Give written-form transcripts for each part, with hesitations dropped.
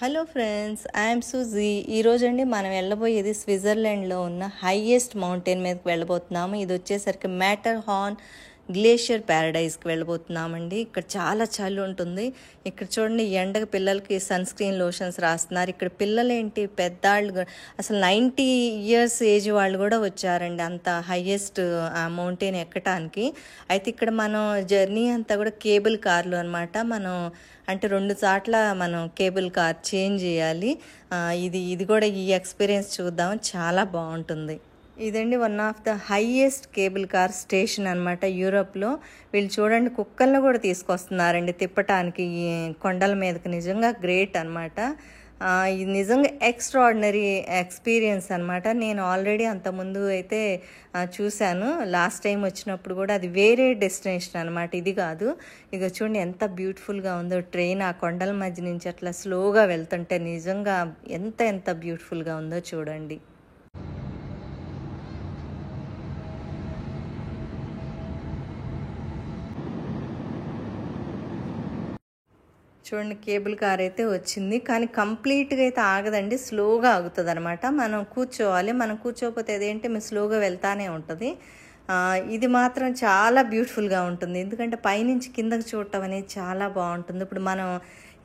Hello friends, I'm Suji. ఈరోజండి మనం వెళ్ళబోయేది స్విట్జర్లాండ్లో ఉన్న హైయెస్ట్ మౌంటైన్ మీదకి వెళ్ళబోతున్నాము. ఇది వచ్చేసరికి మ్యాటర్ హార్న్ గ్లేషియర్ ప్యారడైజ్కి వెళ్ళబోతున్నామండి. ఇక్కడ చాలా చలి ఉంటుంది. ఇక్కడ చూడండి, ఎండకు పిల్లలకి సన్ స్క్రీన్ లోషన్స్ రాస్తున్నారు. ఇక్కడ పిల్లలేంటి, పెద్దాళ్ళు, అసలు 90 years ఏజ్ వాళ్ళు కూడా వచ్చారండి అంత హైయెస్ట్ మౌంటైన్ ఎక్కటానికి. అయితే ఇక్కడ మనం జర్నీ అంతా కూడా కేబుల్ కార్లు అనమాట. మనం అంటే 2 చోట్ల మనం కేబుల్ కార్ చేంజ్ చేయాలి. ఇది కూడా ఈ ఎక్స్పీరియన్స్ చూద్దాం, చాలా బాగుంటుంది. ఇదండి one of the highest cable car station అనమాట యూరోప్లో. వీళ్ళు చూడండి, కుక్కలను కూడా తీసుకొస్తున్నారండి తిప్పటానికి ఈ కొండల మీదకి. నిజంగా గ్రేట్ అనమాట. ఇది నిజంగా ఎక్స్ట్రాడినరీ ఎక్స్పీరియన్స్ అనమాట. నేను ఆల్రెడీ అంతకుముందు అయితే చూశాను, లాస్ట్ టైం వచ్చినప్పుడు కూడా. అది వేరే డెస్టినేషన్ అనమాట, ఇది కాదు. ఇక చూడండి ఎంత బ్యూటిఫుల్గా ఉందో ట్రైన్. ఆ కొండల మధ్య నుంచి అట్లా స్లోగా వెళ్తుంటే నిజంగా ఎంత బ్యూటిఫుల్గా ఉందో చూడండి. చూడండి, కేబుల్ కార్ అయితే వచ్చింది, కానీ కంప్లీట్గా అయితే ఆగదండి, స్లోగా ఆగుతుంది అనమాట. మనం కూర్చోవాలి. మనం కూర్చోకపోతే అదేంటి, మేము స్లోగా వెళ్తానే ఉంటుంది. ఇది మాత్రం చాలా బ్యూటిఫుల్గా ఉంటుంది, ఎందుకంటే పైనుంచి కిందకి చూడటం అనేది చాలా బాగుంటుంది. ఇప్పుడు మనం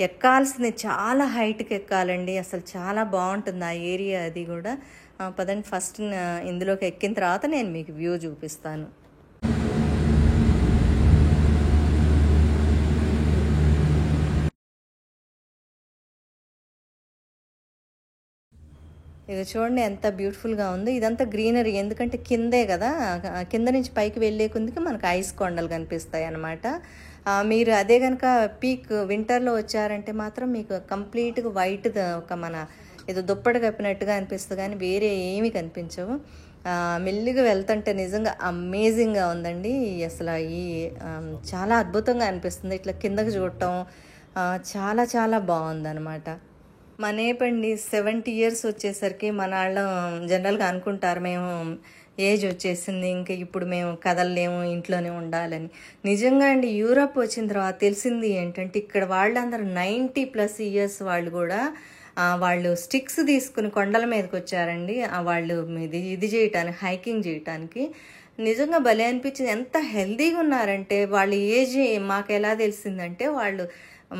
ఎక్కాల్సింది చాలా హైట్కి ఎక్కాలండి, అసలు చాలా బాగుంటుంది ఆ ఏరియా. అది కూడా పదండి, ఫస్ట్ ఇందులోకి ఎక్కిన తర్వాత నేను మీకు వ్యూ చూపిస్తాను. ఇది చూడండి ఎంత బ్యూటిఫుల్గా ఉందో. ఇదంతా గ్రీనరీ, ఎందుకంటే కిందే కదా, కింద నుంచి పైకి వెళ్ళే కొద్దికి మనకు ఐస్ కొండలు కనిపిస్తాయి అన్నమాట. మీరు అదే కనుక పీక్ వింటర్లో వచ్చారంటే మాత్రం మీకు కంప్లీట్గా వైట్ ఒక మన ఏదో దుప్పటి కప్పినట్టుగా అనిపిస్తుంది, కానీ వేరే ఏమీ కనిపించవు. మెల్లిగా వెళ్తుంటే నిజంగా అమేజింగ్గా ఉందండి. అసలు చాలా అద్భుతంగా అనిపిస్తుంది ఇట్లా కిందకి చూడటం. చాలా బాగుందన్నమాట. మనేపండి 70 years వచ్చేసరికి మన వాళ్ళు జనరల్గా అనుకుంటారు, మేము ఏజ్ వచ్చేసింది, ఇంకా ఇప్పుడు మేము కదలలేము, ఇంట్లోనే ఉండాలని. నిజంగా అండి, యూరోప్ వచ్చిన తర్వాత తెలిసింది ఏంటంటే, ఇక్కడ వాళ్ళందరూ 90+ years వాళ్ళు కూడా వాళ్ళు స్టిక్స్ తీసుకుని కొండల మీదకి వచ్చారండి. వాళ్ళు ఇది చేయటానికి, హైకింగ్ చేయటానికి. నిజంగా భలే అనిపించింది. ఎంత హెల్తీగా ఉన్నారంటే, వాళ్ళ ఏజ్ మాకు ఎలా తెలిసిందంటే, వాళ్ళు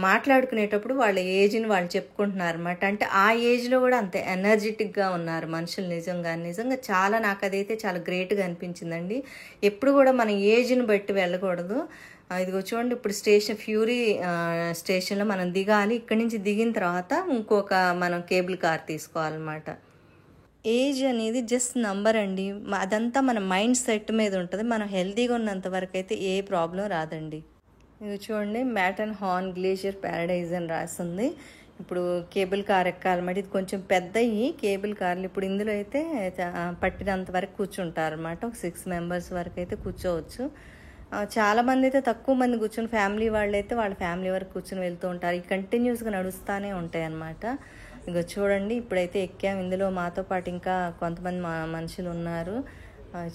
మాట్లాడుకునేటప్పుడు వాళ్ళ ఏజ్ని వాళ్ళు చెప్పుకుంటున్నారు అనమాట. అంటే ఆ ఏజ్లో కూడా అంత ఎనర్జెటిక్గా ఉన్నారు మనుషులు. నిజంగా చాలా, నాకు అదైతే చాలా గ్రేట్గా అనిపించిందండి. ఎప్పుడు కూడా మన ఏజ్ని బట్టి వెళ్ళకూడదు. ఇదిగో చూడండి, ఇప్పుడు ఫ్యూరీ స్టేషన్లో మనం దిగాలి. ఇక్కడి నుంచి దిగిన తర్వాత ఇంకొక మనం కేబుల్ కార్ తీసుకోవాలన్నమాట. ఏజ్ అనేది జస్ట్ నంబర్ అండి, అదంతా మన మైండ్ సెట్ మీద ఉంటుంది. మనం హెల్తీగా ఉన్నంత వరకు అయితే ఏ ప్రాబ్లం రాదండి. ఇది చూడండి, మ్యాటర్ హార్న్ గ్లేషియర్ ప్యారడైజ్ అని రాస్తుంది. ఇప్పుడు కేబుల్ కార్ ఎక్కాలన్నమాట. ఇది కొంచెం పెద్దయి కేబుల్ కార్లు. ఇప్పుడు ఇందులో అయితే పట్టినంత వరకు కూర్చుంటారు అనమాట. ఒక 6 members వరకు అయితే కూర్చోవచ్చు. చాలామంది అయితే తక్కువ మంది కూర్చొని, ఫ్యామిలీ వాళ్ళు అయితే వాళ్ళ ఫ్యామిలీ వరకు కూర్చొని వెళ్తూ ఉంటారు. ఈ కంటిన్యూస్గా నడుస్తూనే ఉంటాయి అన్నమాట. ఇక చూడండి, ఇప్పుడైతే ఎక్కాము. ఇందులో మాతో పాటు ఇంకా కొంతమంది మనుషులు ఉన్నారు.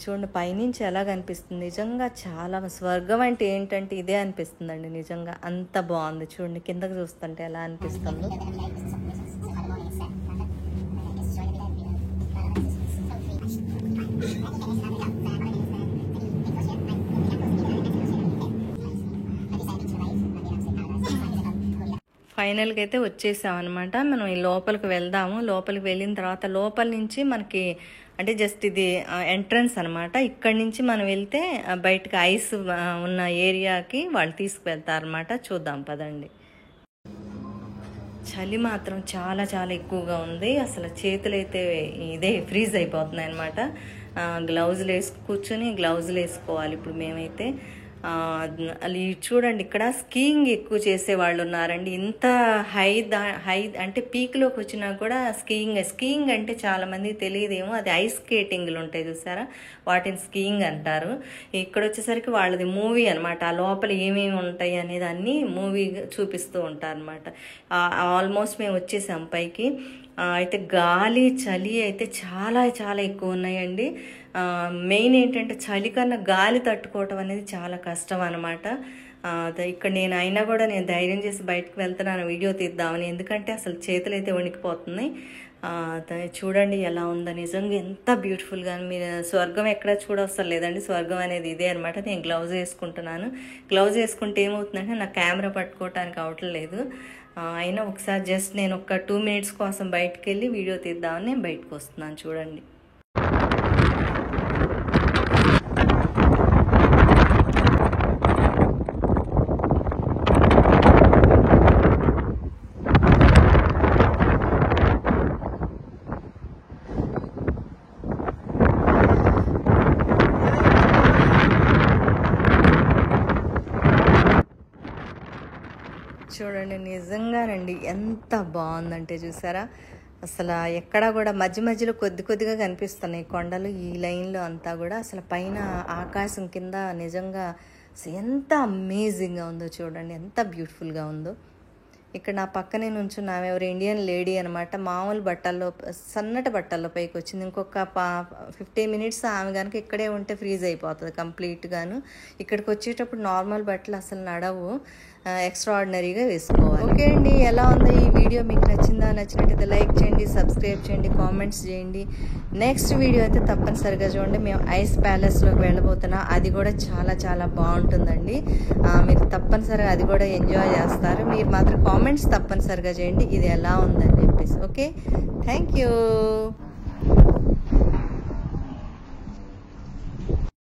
చూడండి పైనుంచి ఎలా కనిపిస్తుంది. నిజంగా చాలా స్వర్గం అంటే ఏంటంటే ఇదే అనిపిస్తుందండి. నిజంగా అంత బాగుంది. చూడండి కిందకి చూస్తుంటే ఎలా అనిపిస్తుందో. ఫైనల్గా అయితే వచ్చేసామన్నమాట. మనం ఈ లోపలికి వెళ్దాము. లోపలికి వెళ్ళిన తర్వాత లోపల నుంచి మనకి అంటే జస్ట్ ఇది ఎంట్రన్స్ అనమాట. ఇక్కడి నుంచి మనం వెళ్తే బయటకు ఐస్ ఉన్న ఏరియాకి వాళ్ళు తీసుకువెళ్తారనమాట. చూద్దాం పదండి. చలి మాత్రం చాలా ఎక్కువగా ఉంది. అసలు చేతులు అయితే ఫ్రీజ్ అయిపోతున్నాయి అనమాట. గ్లౌజులు కూర్చొని గ్లౌజులు వేసుకోవాలి ఇప్పుడు మేమైతే. అది చూడండి, ఇక్కడ స్కీయింగ్ ఎక్కువ చేసే వాళ్ళు ఉన్నారండి. ఇంత హై అంటే పీక్లోకి వచ్చినా కూడా స్కీయింగ్ అంటే చాలా మందికి తెలియదేమో. అది ఐస్ స్కేటింగ్లు ఉంటాయి చూసారా, వాటిని స్కీయింగ్ అంటారు. ఇక్కడ వచ్చేసరికి వాళ్ళది మూవీ అనమాట. ఆ లోపల ఏమేమి ఉంటాయి అనేది అన్నీ మూవీ చూపిస్తూ ఉంటారు అనమాట. ఆల్మోస్ట్ మేము వచ్చేసాం పైకి. అయితే గాలి చలి అయితే చాలా ఎక్కువ ఉన్నాయండి. మెయిన్ ఏంటంటే చలి కన్నా గాలి తట్టుకోవటం అనేది చాలా కష్టం అనమాట. ఇక్కడ నేను అయినా కూడా నేను ధైర్యం చేసి బయటకు వెళ్తున్నాను వీడియో తీద్దామని, ఎందుకంటే అసలు చేతులు అయితే వణికిపోతున్నాయి. చూడండి ఎలా ఉందో, నిజంగా ఎంత బ్యూటిఫుల్గా. మీరు స్వర్గం ఎక్కడ చూడవసరం లేదండి, స్వర్గం అనేది ఇదే అనమాట. నేను గ్లౌజ్ వేసుకుంటున్నాను. గ్లౌజ్ వేసుకుంటే ఏమవుతుందంటే నా కెమెరా పట్టుకోవటానికి అవట్లేదు. అయినా ఒకసారి జస్ట్ నేను ఒక 2 minutes కోసం బయటకు వెళ్ళి వీడియో తీద్దామని నేను బయటకు వస్తున్నాను. చూడండి చూడండి నిజంగానండి ఎంత బాగుందంటే, చూసారా అసలు ఎక్కడా కూడా మధ్య మధ్యలో కొద్దిగా కనిపిస్తున్నాయి కొండలు ఈ లైన్లో అంతా కూడా. అసలు పైన ఆకాశం కింద నిజంగా ఎంత అమేజింగ్గా ఉందో చూడండి, ఎంత బ్యూటిఫుల్గా ఉందో. ఇక్కడ నా పక్కనే నుంచున్న ఆమె ఎవరు ఇండియన్ లేడీ అనమాట. మామూలు బట్టల్లో, సన్నటి బట్టల్లో పైకి వచ్చింది. ఇంకొక 15 minutes ఆమె కనుక ఇక్కడే ఉంటే ఫ్రీజ్ అయిపోతుంది కంప్లీట్గాను. ఇక్కడికి వచ్చేటప్పుడు నార్మల్ బట్టలు అసలు నడవు, ఎక్స్ట్రాడినరీగా వేసుకోవాలి. ఓకే అండి, ఎలా ఉందో ఈ వీడియో మీకు నచ్చిందా? నచ్చినట్టయితే లైక్ చేయండి, సబ్స్క్రైబ్ చేయండి, కామెంట్స్ చేయండి. నెక్స్ట్ వీడియో అయితే తప్పనిసరిగా చూడండి. మేము ఐస్ ప్యాలెస్లోకి వెళ్ళబోతున్నాం. అది కూడా చాలా చాలా బాగుంటుందండి. మీరు తప్పనిసరిగా అది కూడా ఎంజాయ్ చేస్తారు. మీరు మాత్రం కామెంట్స్ తప్పనిసరిగా చేయండి ఇది ఎలా ఉందని చెప్పేసి. Okay, thank you.